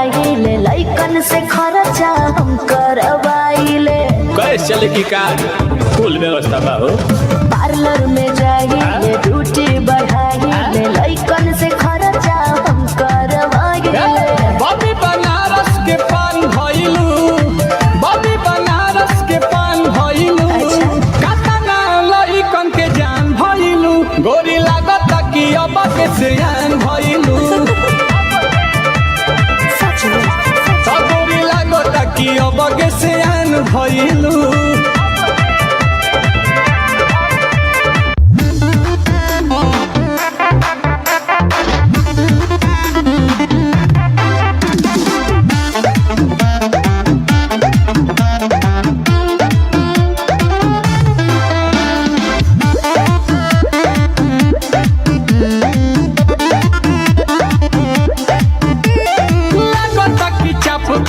बढ़ाइले लइकन से खर्चा हम करवाइले। कैसे चले की का फुल व्यवस्था बा हो? पार्लर में जाइले ड्यूटी बढ़ाइले लइकन से खर्चा हम करवाइले। बॉबी बनारस के पान भइलू, बॉबी बनारस के पान भइलू, कातना लइकन के जान भइलू, गोरी लागत कि अब के सियान भइलू। गोरी लागत कि अब के सियान भइलू।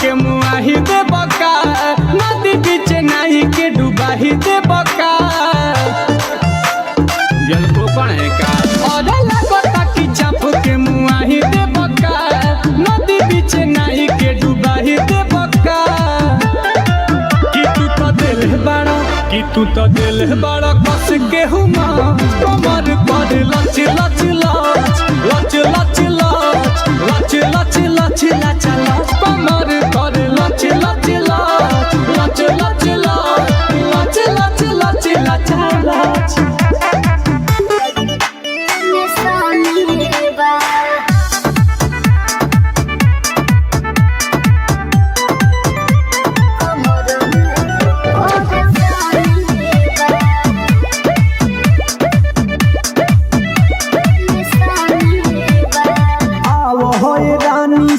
के मुआही दे बका नदी बीच नहीं के डुबाही दे बका जल को पड़े का और लगता कि चाप के मुआही दे बका नदी बीच नहीं के डुबाही दे बका कि तू तो दिल बड़ा, कि तू तो दिल बड़ा कस के हुमा कमर पर लच लच लच लच लच लच लच लच लच लच लच कमर पर लच लच लच लच लच लच लच लच लच लच लच।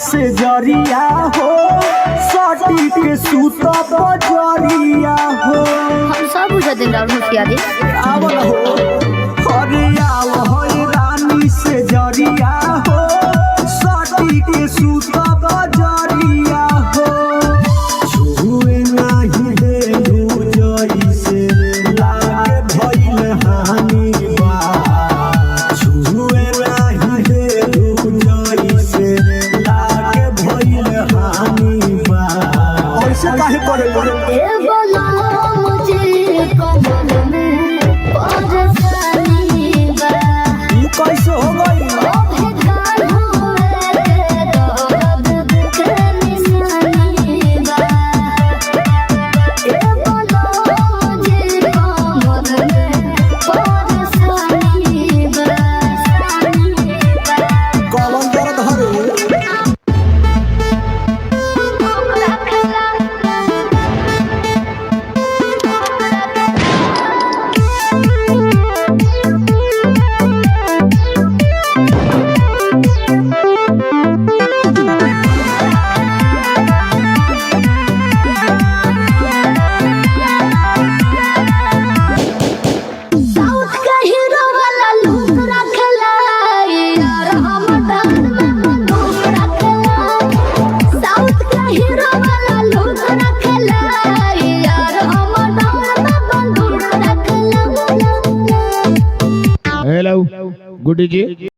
से जरिया हो सटी के सूता बजरिया हो। हम सब बुझा दिन राउर मुखिया दे आवल हो हरिया हो रानी से जरिया हो सटी के सूता बजरिया हो। छुए नहीं दे जई से लागे भइल हानि बा। छुए नहीं दे जई से काहे करे ए बोला मुझे कमल में परेशानी बा। ई कैसे हो गई? ओ भेदार हुए के दर्द के निशानी बा। ए बोला मुझे कमल में परेशानी बा। कौन दर्द हरे? हेलो गुड्डी जी।